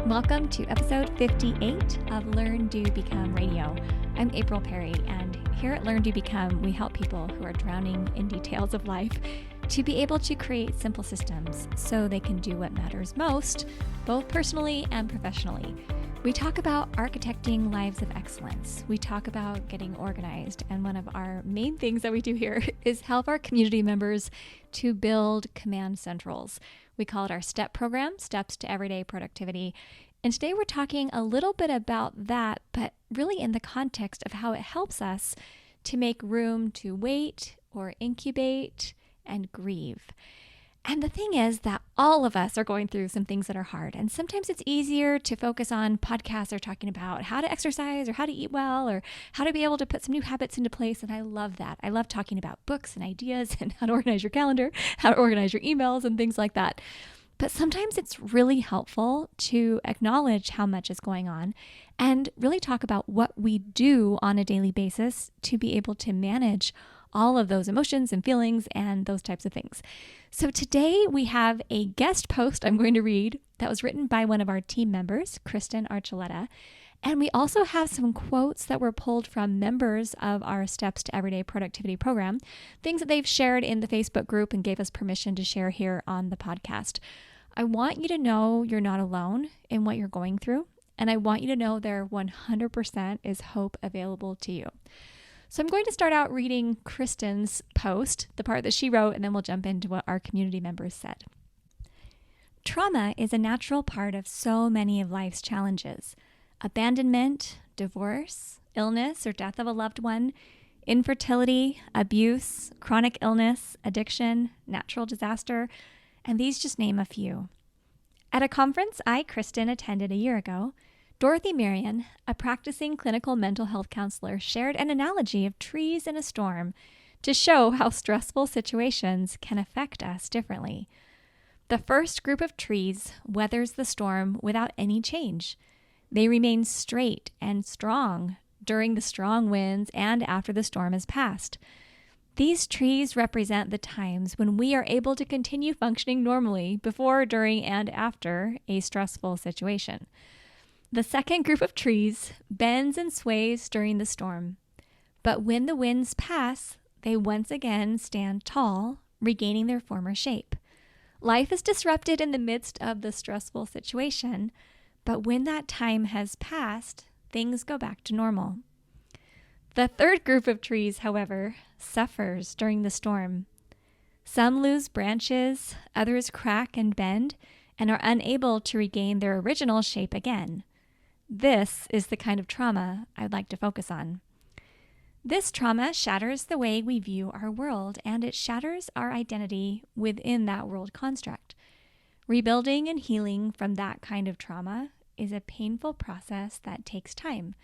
Welcome to episode 58 of Learn, Do, Become Radio. I'm April Perry, and here at Learn, Do, Become, we help people who are drowning in details of life to be able to create simple systems so they can do what matters most, both personally and professionally. We talk about architecting lives of excellence. We talk about getting organized, and one of our main things that we do here is help our community members to build command centrals. We call it our STEP program, Steps to Everyday Productivity. And today we're talking a little bit about that, but really in the context of how it helps us to make room to wait or incubate and grieve. And the thing is that all of us are going through some things that are hard. And sometimes it's easier to focus on podcasts that are talking about how to exercise or how to eat well or how to be able to put some new habits into place. And I love that. I love talking about books and ideas and how to organize your calendar, how to organize your emails and things like that. But sometimes it's really helpful to acknowledge how much is going on and really talk about what we do on a daily basis to be able to manage all of those emotions and feelings and those types of things. So today we have a guest post I'm going to read that was written by one of our team members, Kristen Archuleta. And we also have some quotes that were pulled from members of our Steps to Everyday Productivity program, things that they've shared in the Facebook group and gave us permission to share here on the podcast. I want you to know you're not alone in what you're going through, and I want you to know there 100% is hope available to you. So I'm going to start out reading Kristen's post, the part that she wrote, and then we'll jump into what our community members said. Trauma is a natural part of so many of life's challenges. Abandonment, divorce, illness or death of a loved one, infertility, abuse, chronic illness, addiction, natural disaster, and these just name a few. At a conference Kristen, attended a year ago, Dorothy Marion, a practicing clinical mental health counselor, shared an analogy of trees in a storm to show how stressful situations can affect us differently. The first group of trees weathers the storm without any change. They remain straight and strong during the strong winds and after the storm has passed. These trees represent the times when we are able to continue functioning normally before, during, and after a stressful situation. The second group of trees bends and sways during the storm, but when the winds pass, they once again stand tall, regaining their former shape. Life is disrupted in the midst of the stressful situation, but when that time has passed, things go back to normal. The third group of trees, however, suffers during the storm. Some lose branches, others crack and bend, and are unable to regain their original shape again. This is the kind of trauma I'd like to focus on. This trauma shatters the way we view our world, and it shatters our identity within that world construct. Rebuilding and healing from that kind of trauma is a painful process that takes time.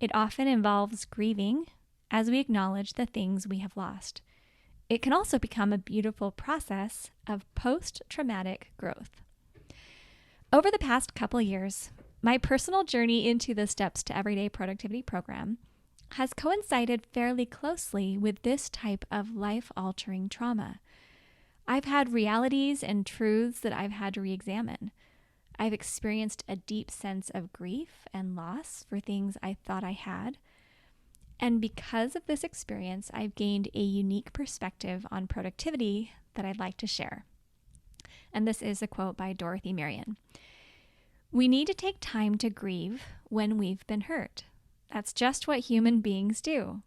It often involves grieving as we acknowledge the things we have lost. It can also become a beautiful process of post-traumatic growth. Over the past couple years, my personal journey into the Steps to Everyday Productivity program has coincided fairly closely with this type of life-altering trauma. I've had realities and truths that I've had to re-examine. I've experienced a deep sense of grief and loss for things I thought I had. And because of this experience, I've gained a unique perspective on productivity that I'd like to share. And this is a quote by Dorothy Marion. We need to take time to grieve when we've been hurt. That's just what human beings do.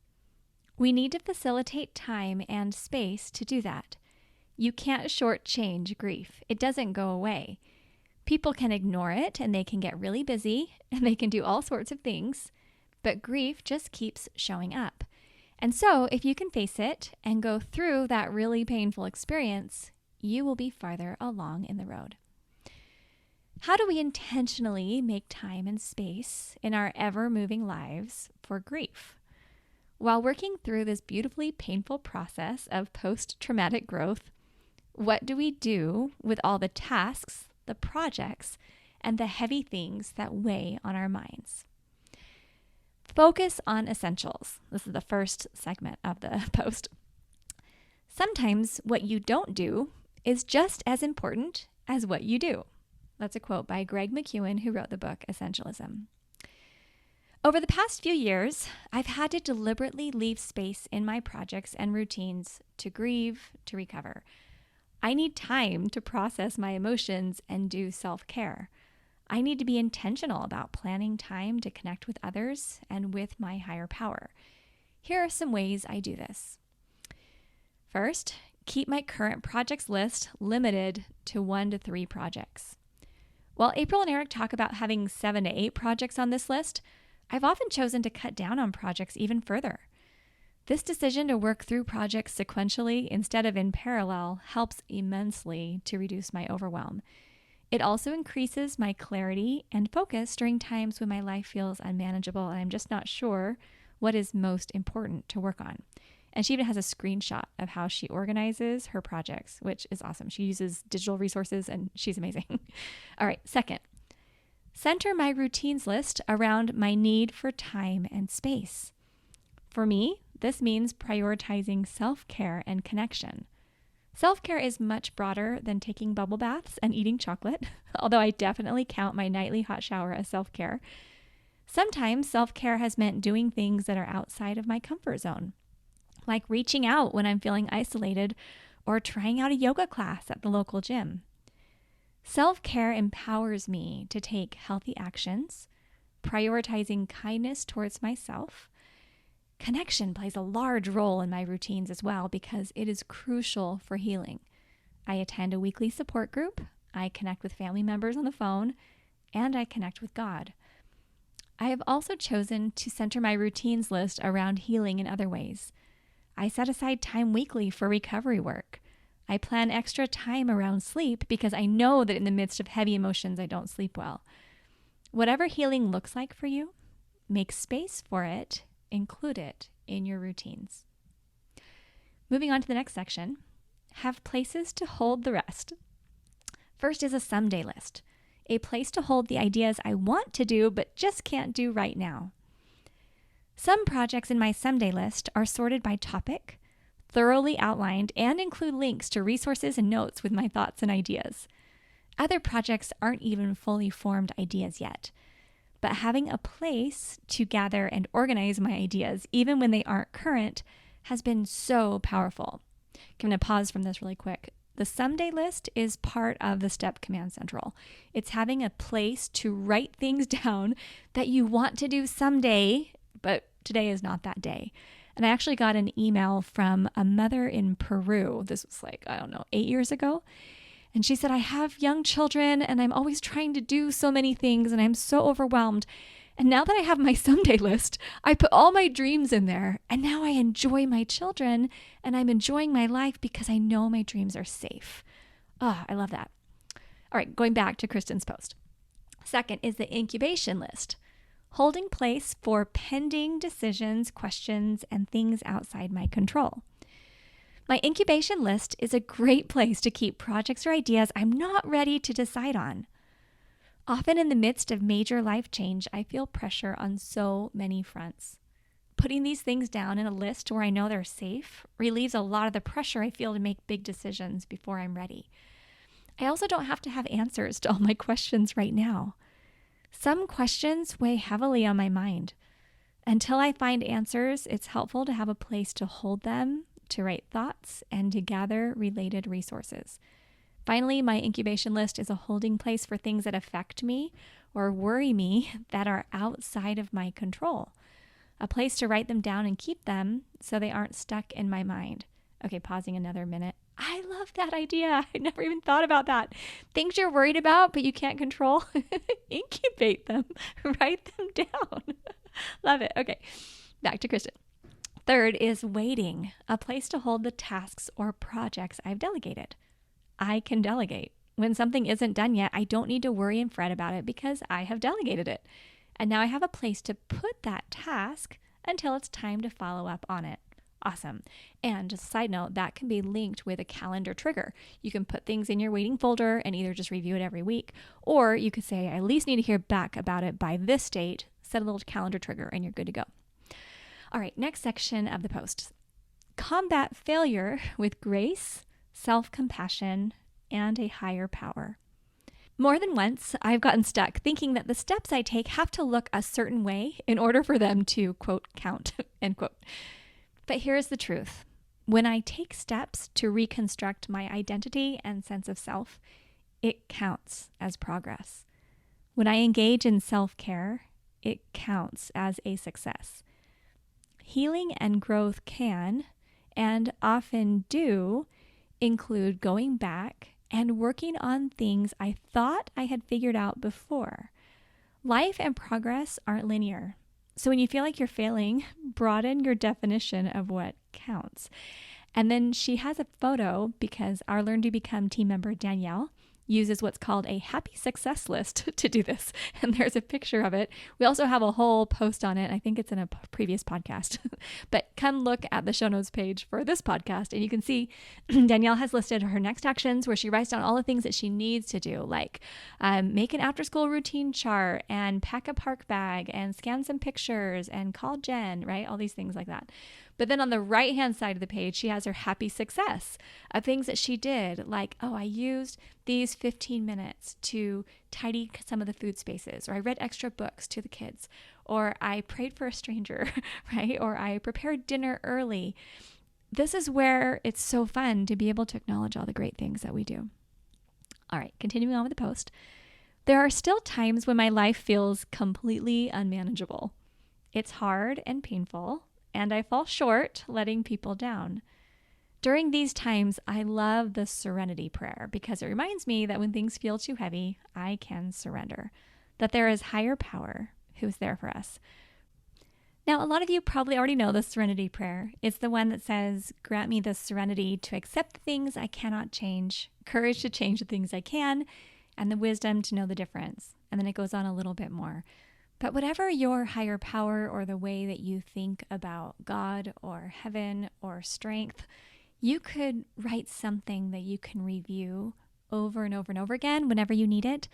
We need to facilitate time and space to do that. You can't shortchange grief. It doesn't go away. People can ignore it and they can get really busy and they can do all sorts of things, but grief just keeps showing up. And so if you can face it and go through that really painful experience, you will be farther along in the road. How do we intentionally make time and space in our ever-moving lives for grief? While working through this beautifully painful process of post-traumatic growth, what do we do with all the tasks, the projects, and the heavy things that weigh on our minds? Focus on essentials. This is the first segment of the post. Sometimes what you don't do is just as important as what you do. That's a quote by Greg McKeown, who wrote the book Essentialism. Over the past few years, I've had to deliberately leave space in my projects and routines to grieve, to recover. I need time to process my emotions and do self-care. I need to be intentional about planning time to connect with others and with my higher power. Here are some ways I do this. First, keep my current projects list limited to 1 to 3 projects. While April and Eric talk about having 7 to 8 projects on this list, I've often chosen to cut down on projects even further. This decision to work through projects sequentially instead of in parallel helps immensely to reduce my overwhelm. It also increases my clarity and focus during times when my life feels unmanageable and I'm just not sure what is most important to work on. And she even has a screenshot of how she organizes her projects, which is awesome. She uses digital resources and she's amazing. All right, second, center my routines list around my need for time and space. For me, this means prioritizing self-care and connection. Self-care is much broader than taking bubble baths and eating chocolate, although I definitely count my nightly hot shower as self-care. Sometimes self-care has meant doing things that are outside of my comfort zone, like reaching out when I'm feeling isolated or trying out a yoga class at the local gym. Self-care empowers me to take healthy actions, prioritizing kindness towards myself. Connection plays a large role in my routines as well because it is crucial for healing. I attend a weekly support group, I connect with family members on the phone, and I connect with God. I have also chosen to center my routines list around healing in other ways. I set aside time weekly for recovery work. I plan extra time around sleep because I know that in the midst of heavy emotions, I don't sleep well. Whatever healing looks like for you, make space for it, include it in your routines. Moving on to the next section, have places to hold the rest. First is a someday list, a place to hold the ideas I want to do but just can't do right now. Some projects in my someday list are sorted by topic, thoroughly outlined, and include links to resources and notes with my thoughts and ideas. Other projects aren't even fully formed ideas yet, but having a place to gather and organize my ideas, even when they aren't current, has been so powerful. I'm going to pause from this really quick. The someday list is part of the STEP Command Central. It's having a place to write things down that you want to do someday, but today is not that day. And I actually got an email from a mother in Peru. This was 8 years ago. And she said, I have young children and I'm always trying to do so many things and I'm so overwhelmed. And now that I have my someday list, I put all my dreams in there and now I enjoy my children and I'm enjoying my life because I know my dreams are safe. Oh, I love that. All right, going back to Kristen's post. Second is the incubation list, holding place for pending decisions, questions, and things outside my control. My incubation list is a great place to keep projects or ideas I'm not ready to decide on. Often in the midst of major life change, I feel pressure on so many fronts. Putting these things down in a list where I know they're safe relieves a lot of the pressure I feel to make big decisions before I'm ready. I also don't have to have answers to all my questions right now. Some questions weigh heavily on my mind. Until I find answers, it's helpful to have a place to hold them, to write thoughts, and to gather related resources. Finally, my incubation list is a holding place for things that affect me or worry me that are outside of my control. A place to write them down and keep them so they aren't stuck in my mind. Okay, pausing another minute. I love that idea. I never even thought about that. Things you're worried about but you can't control, incubate them, write them down. Love it. Okay, back to Kristen. Third is waiting, a place to hold the tasks or projects I've delegated. I can delegate. When something isn't done yet, I don't need to worry and fret about it because I have delegated it. And now I have a place to put that task until it's time to follow up on it. Awesome. And just a side note, that can be linked with a calendar trigger. You can put things in your waiting folder and either just review it every week, or you could say, I at least need to hear back about it by this date, set a little calendar trigger, and you're good to go. All right, next section of the post. Combat failure with grace, self-compassion, and a higher power. More than once, I've gotten stuck thinking that the steps I take have to look a certain way in order for them to, quote, count, end quote. But here's the truth. When I take steps to reconstruct my identity and sense of self, it counts as progress. When I engage in self-care, it counts as a success. Healing and growth can, and often do, include going back and working on things I thought I had figured out before. Life and progress aren't linear. So when you feel like you're failing, broaden your definition of what counts. And then she has a photo because our Learn to Become team member, Danielle, uses what's called a happy success list to do this. And there's a picture of it. We also have a whole post on it. I think it's in a previous podcast. But come look at the show notes page for this podcast and you can see Danielle has listed her next actions where she writes down all the things that she needs to do, like make an after-school routine chart and pack a park bag and scan some pictures and call Jen, right? All these things like that. But then on the right-hand side of the page, she has her happy success of things that she did, like, oh, I used these 15 minutes to tidy some of the food spaces, or I read extra books to the kids, or I prayed for a stranger, right? Or I prepared dinner early. This is where it's so fun to be able to acknowledge all the great things that we do. All right, continuing on with the post. There are still times when my life feels completely unmanageable. It's hard and painful, and I fall short, letting people down. During these times, I love the Serenity Prayer because it reminds me that when things feel too heavy, I can surrender, that there is higher power who's there for us. Now, a lot of you probably already know the Serenity Prayer. It's the one that says, grant me the serenity to accept the things I cannot change, courage to change the things I can, and the wisdom to know the difference. And then it goes on a little bit more. But whatever your higher power or the way that you think about God or heaven or strength, you could write something that you can review over and over and over again whenever you need it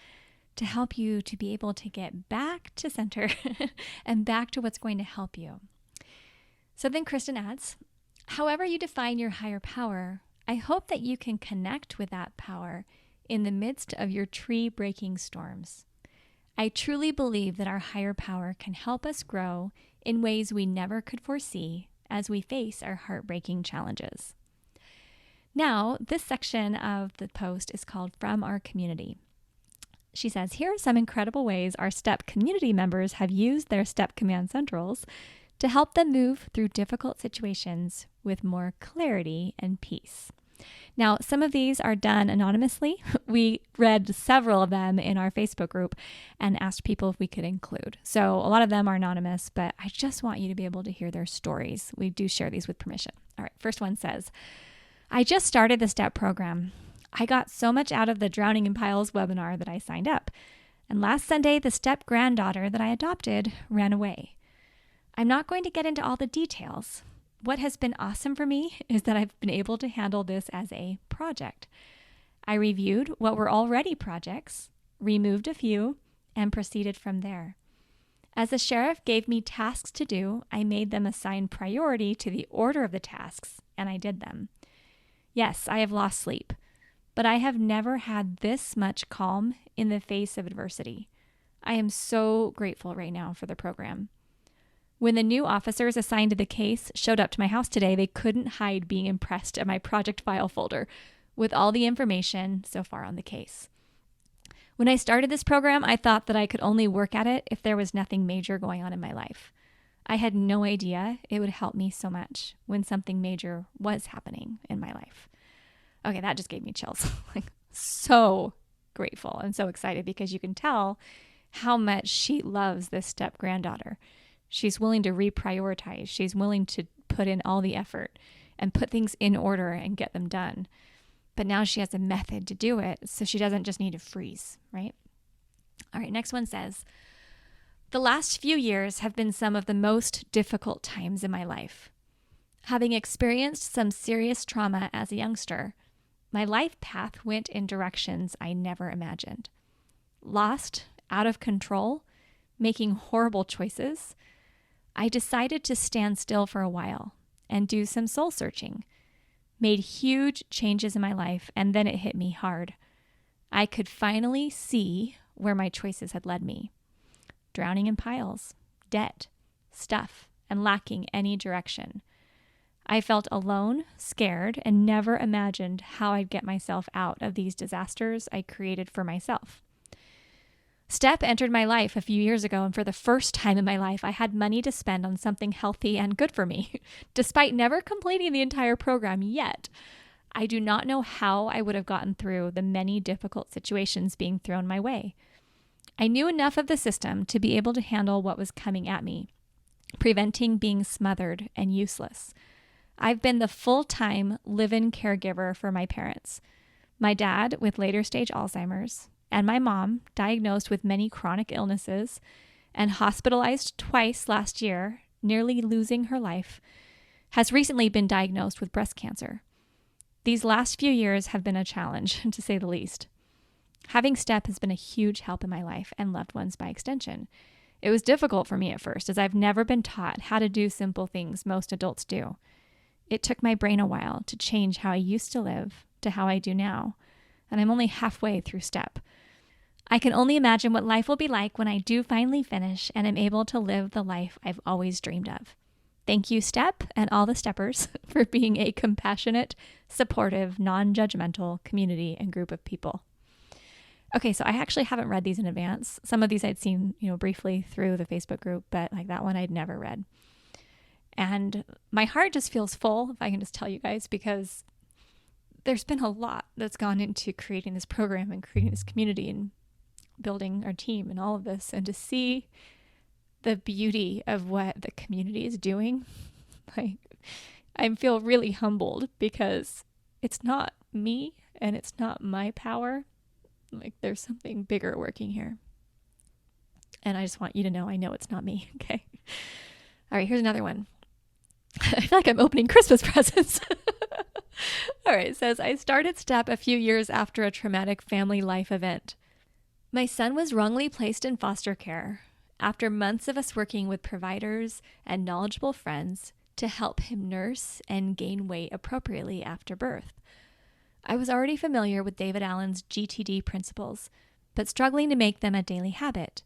to help you to be able to get back to center and back to what's going to help you. So then Kristen adds, however you define your higher power, I hope that you can connect with that power in the midst of your tree-breaking storms. I truly believe that our higher power can help us grow in ways we never could foresee as we face our heartbreaking challenges. Now, this section of the post is called From Our Community. She says, here are some incredible ways our STEP community members have used their STEP Command Centrals to help them move through difficult situations with more clarity and peace. Now, some of these are done anonymously. We read several of them in our Facebook group and asked people if we could include. So a lot of them are anonymous, but I just want you to be able to hear their stories. We do share these with permission. All right, first one says, I just started the STEP program. I got so much out of the Drowning in Piles webinar that I signed up. And last Sunday, the STEP granddaughter that I adopted ran away. I'm not going to get into all the details. What has been awesome for me is that I've been able to handle this as a project. I reviewed what were already projects, removed a few, and proceeded from there. As the sheriff gave me tasks to do, I made them assign priority to the order of the tasks, and I did them. Yes, I have lost sleep, but I have never had this much calm in the face of adversity. I am so grateful right now for the program. When the new officers assigned to the case showed up to my house today, they couldn't hide being impressed at my project file folder with all the information so far on the case. When I started this program, I thought that I could only work at it if there was nothing major going on in my life. I had no idea it would help me so much when something major was happening in my life. Okay, that just gave me chills. So grateful and so excited because you can tell how much she loves this step granddaughter. She's willing to reprioritize. She's willing to put in all the effort and put things in order and get them done. But now she has a method to do it, so she doesn't just need to freeze, right? All right, next one says, the last few years have been some of the most difficult times in my life. Having experienced some serious trauma as a youngster, my life path went in directions I never imagined. Lost, out of control, making horrible choices, I decided to stand still for a while and do some soul searching, made huge changes in my life, and then it hit me hard. I could finally see where my choices had led me. Drowning in piles, debt, stuff, and lacking any direction. I felt alone, scared, and never imagined how I'd get myself out of these disasters I created for myself. STEP entered my life a few years ago, and for the first time in my life, I had money to spend on something healthy and good for me, despite never completing the entire program yet. I do not know how I would have gotten through the many difficult situations being thrown my way. I knew enough of the system to be able to handle what was coming at me, preventing being smothered and useless. I've been the full-time live-in caregiver for my parents, my dad with later stage Alzheimer's, and my mom, diagnosed with many chronic illnesses and hospitalized twice last year, nearly losing her life, has recently been diagnosed with breast cancer. These last few years have been a challenge, to say the least. Having STEP has been a huge help in my life and loved ones by extension. It was difficult for me at first, as I've never been taught how to do simple things most adults do. It took my brain a while to change how I used to live to how I do now, and I'm only halfway through STEP. I can only imagine what life will be like when I do finally finish and am able to live the life I've always dreamed of. Thank you, STEP, and all the steppers for being a compassionate, supportive, non-judgmental community and group of people. Okay, so I actually haven't read these in advance. Some of these I'd seen, briefly through the Facebook group, but like that one I'd never read. And my heart just feels full, if I can just tell you guys, because there's been a lot that's gone into creating this program and creating this community and building our team and all of this. And to see the beauty of what the community is doing, like, I feel really humbled because it's not me and it's not my power. Like, there's something bigger working here. And I just want you to know, I know it's not me. Okay. All right, here's another one. I feel like I'm opening Christmas presents. All right, it says, I started STEP a few years after a traumatic family life event. My son was wrongly placed in foster care after months of us working with providers and knowledgeable friends to help him nurse and gain weight appropriately after birth. I was already familiar with David Allen's GTD principles, but struggling to make them a daily habit.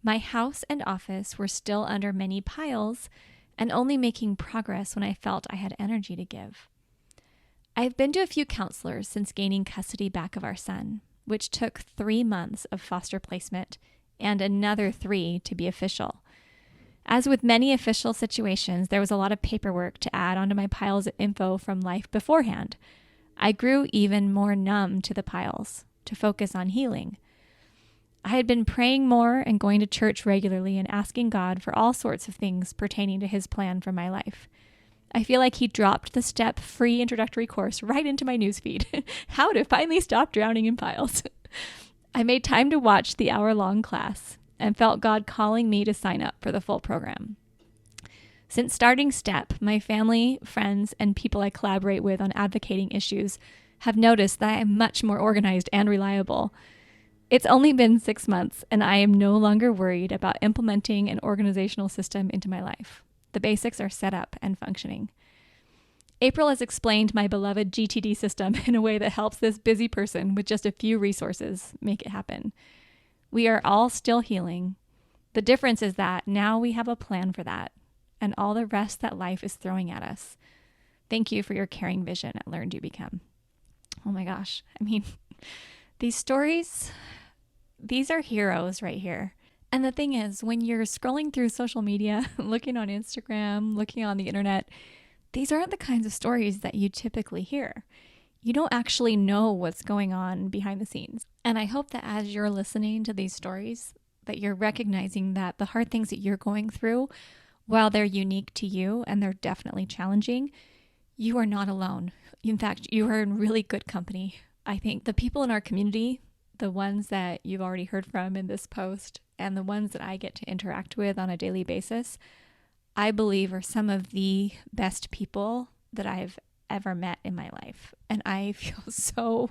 My house and office were still under many piles and only making progress when I felt I had energy to give. I've been to a few counselors since gaining custody back of our son, which took 3 months of foster placement and another 3 to be official. As with many official situations, there was a lot of paperwork to add onto my piles of info from life beforehand. I grew even more numb to the piles to focus on healing. I had been praying more and going to church regularly and asking God for all sorts of things pertaining to his plan for my life. I feel like he dropped the STEP free introductory course right into my newsfeed. How to finally stop drowning in piles. I made time to watch the hour-long class and felt God calling me to sign up for the full program. Since starting STEP, my family, friends, and people I collaborate with on advocating issues have noticed that I am much more organized and reliable. It's only been 6 months, and I am no longer worried about implementing an organizational system into my life. The basics are set up and functioning. April has explained my beloved GTD system in a way that helps this busy person with just a few resources make it happen. We are all still healing. The difference is that now we have a plan for that and all the rest that life is throwing at us. Thank you for your caring vision at Learn, Do, Become. Oh my gosh. I mean, these stories, these are heroes right here. And the thing is, when you're scrolling through social media, looking on Instagram, looking on the internet, these aren't the kinds of stories that you typically hear. You don't actually know what's going on behind the scenes. And I hope that as you're listening to these stories, that you're recognizing that the hard things that you're going through, while they're unique to you and they're definitely challenging, you are not alone. In fact, you are in really good company. I think the people in our community, the ones that you've already heard from in this post, and the ones that I get to interact with on a daily basis, I believe are some of the best people that I've ever met in my life. And I feel so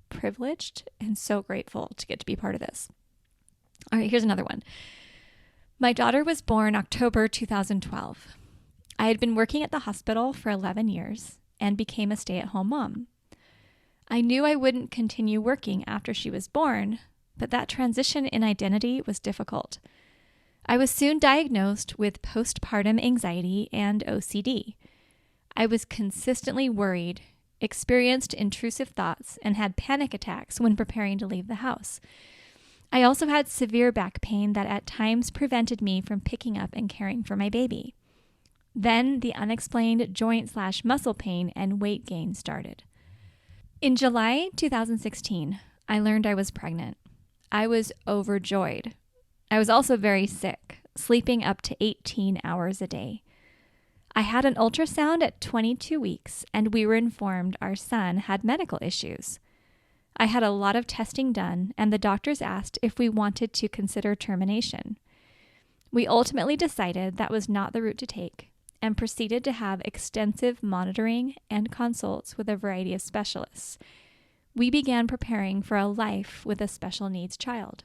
privileged and so grateful to get to be part of this. All right, here's another one. My daughter was born October 2012. I had been working at the hospital for 11 years and became a stay-at-home mom. I knew I wouldn't continue working after she was born, but that transition in identity was difficult. I was soon diagnosed with postpartum anxiety and OCD. I was consistently worried, experienced intrusive thoughts, and had panic attacks when preparing to leave the house. I also had severe back pain that at times prevented me from picking up and caring for my baby. Then the unexplained joint/muscle pain and weight gain started. In July 2016, I learned I was pregnant. I was overjoyed. I was also very sick, sleeping up to 18 hours a day. I had an ultrasound at 22 weeks, and we were informed our son had medical issues. I had a lot of testing done, and the doctors asked if we wanted to consider termination. We ultimately decided that was not the route to take and proceeded to have extensive monitoring and consults with a variety of specialists. We began preparing for a life with a special needs child.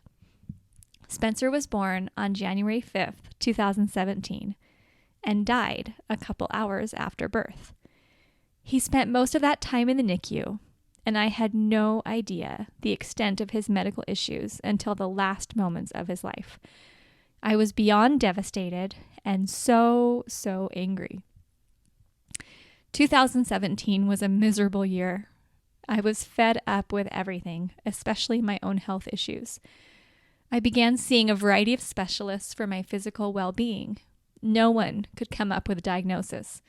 Spencer was born on January 5th, 2017, and died a couple hours after birth. He spent most of that time in the NICU, and I had no idea the extent of his medical issues until the last moments of his life. I was beyond devastated and so angry. 2017 was a miserable year. I was fed up with everything, especially my own health issues. I began seeing a variety of specialists for my physical well-being. No one could come up with a diagnosis.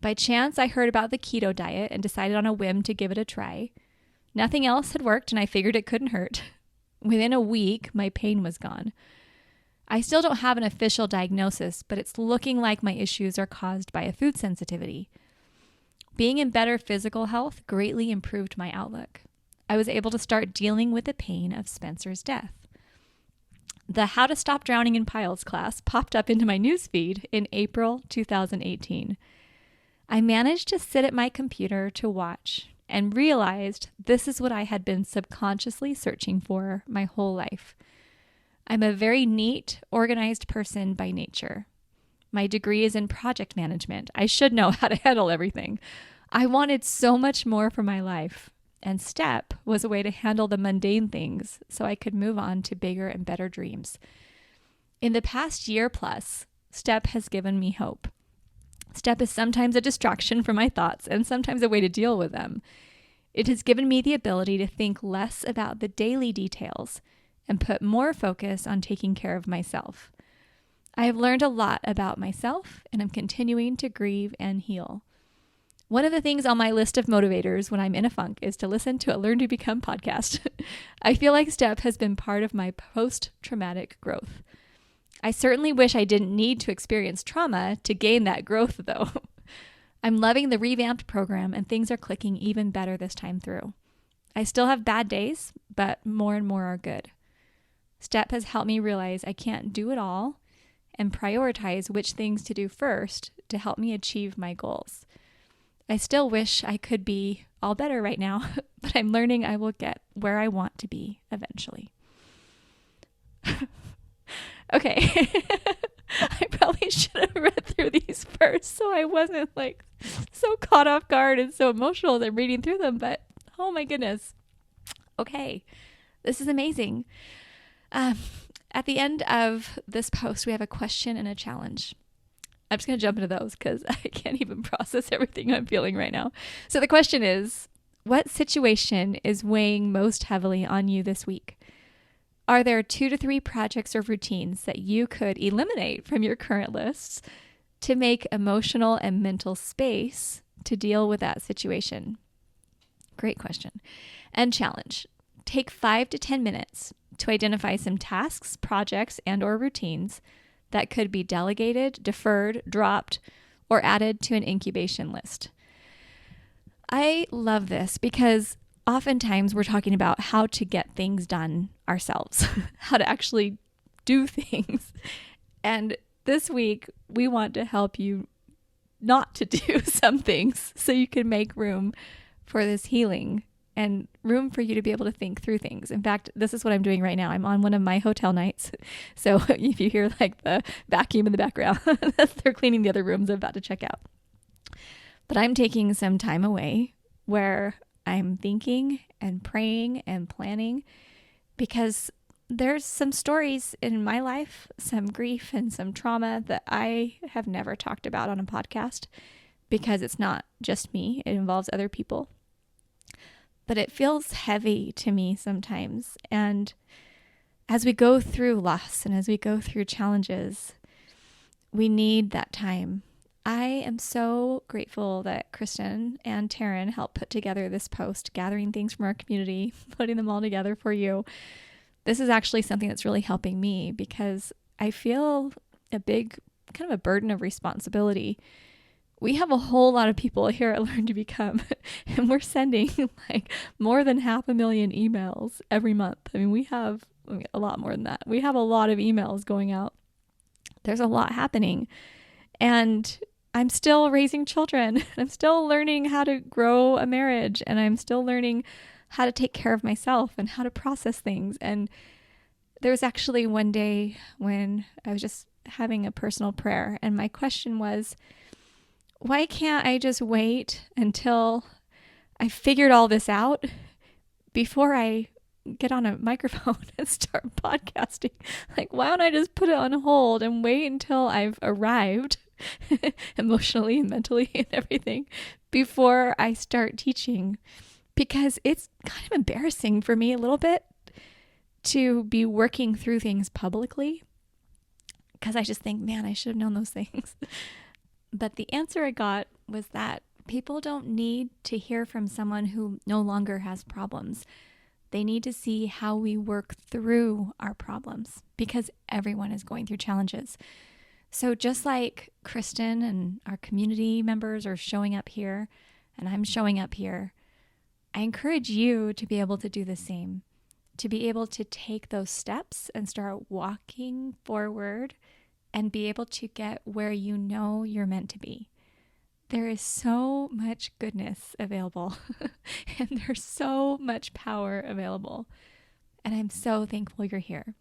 By chance, I heard about the keto diet and decided on a whim to give it a try. Nothing else had worked, and I figured it couldn't hurt. Within a week, my pain was gone. I still don't have an official diagnosis, but it's looking like my issues are caused by a food sensitivity. Being in better physical health greatly improved my outlook. I was able to start dealing with the pain of Spencer's death. The How to Stop Drowning in Piles class popped up into my newsfeed in April 2018. I managed to sit at my computer to watch and realized this is what I had been subconsciously searching for my whole life. I'm a very neat, organized person by nature. My degree is in project management. I should know how to handle everything. I wanted so much more for my life, and STEP was a way to handle the mundane things so I could move on to bigger and better dreams. In the past year plus, STEP has given me hope. STEP is sometimes a distraction from my thoughts and sometimes a way to deal with them. It has given me the ability to think less about the daily details and put more focus on taking care of myself. I have learned a lot about myself, and I'm continuing to grieve and heal. One of the things on my list of motivators when I'm in a funk is to listen to a Learn to Become podcast. I feel like STEP has been part of my post-traumatic growth. I certainly wish I didn't need to experience trauma to gain that growth, though. I'm loving the revamped program, and things are clicking even better this time through. I still have bad days, but more and more are good. STEP has helped me realize I can't do it all and prioritize which things to do first to help me achieve my goals. I still wish I could be all better right now, but I'm learning I will get where I want to be eventually. Okay. I probably should have read through these first so I wasn't like so caught off guard and so emotional as I'm reading through them, but oh my goodness. Okay. This is amazing. At the end of this post, we have a question and a challenge. I'm just going to jump into those because I can't even process everything I'm feeling right now. So the question is, what situation is weighing most heavily on you this week? Are there 2 to 3 projects or routines that you could eliminate from your current lists to make emotional and mental space to deal with that situation? Great question. And challenge. Take 5 to 10 minutes to identify some tasks, projects, and or routines that could be delegated, deferred, dropped, or added to an incubation list. I love this because oftentimes we're talking about how to get things done ourselves, how to actually do things. And this week, we want to help you not to do some things so you can make room for this healing and room for you to be able to think through things. In fact, this is what I'm doing right now. I'm on one of my hotel nights. So if you hear like the vacuum in the background, they're cleaning the other rooms I'm about to check out. But I'm taking some time away where I'm thinking and praying and planning, because there's some stories in my life, some grief and some trauma that I have never talked about on a podcast, because it's not just me, it involves other people. But it feels heavy to me sometimes. And as we go through loss and as we go through challenges, we need that time. I am so grateful that Kristen and Taryn helped put together this post, gathering things from our community, putting them all together for you. This is actually something that's really helping me, because I feel a big kind of a burden of responsibility. We have a whole lot of people here at Learn to Become, and we're sending like more than 500,000 emails every month. I mean, we have a lot more than that. We have a lot of emails going out. There's a lot happening, and I'm still raising children. I'm still learning how to grow a marriage, and I'm still learning how to take care of myself and how to process things. And there was actually one day when I was just having a personal prayer, and my question was, why can't I just wait until I figured all this out before I get on a microphone and start podcasting? Like, why don't I just put it on hold and wait until I've arrived emotionally and mentally and everything before I start teaching? Because it's kind of embarrassing for me a little bit to be working through things publicly, because I just think, man, I should have known those things. But the answer I got was that people don't need to hear from someone who no longer has problems. They need to see how we work through our problems, because everyone is going through challenges. So just like Kristen and our community members are showing up here, and I'm showing up here, I encourage you to be able to do the same, to be able to take those steps and start walking forward and be able to get where you know you're meant to be. There is so much goodness available and there's so much power available. And I'm so thankful you're here.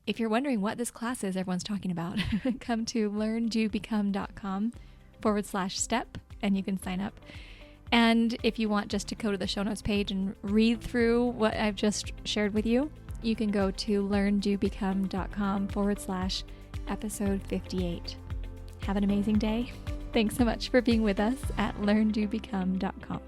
If you're wondering what this class is everyone's talking about, come to learndobecome.com/step and you can sign up. And if you want just to go to the show notes page and read through what I've just shared with you, you can go to learndobecome.com/episode 58. Have an amazing day. Thanks so much for being with us at learndobecome.com.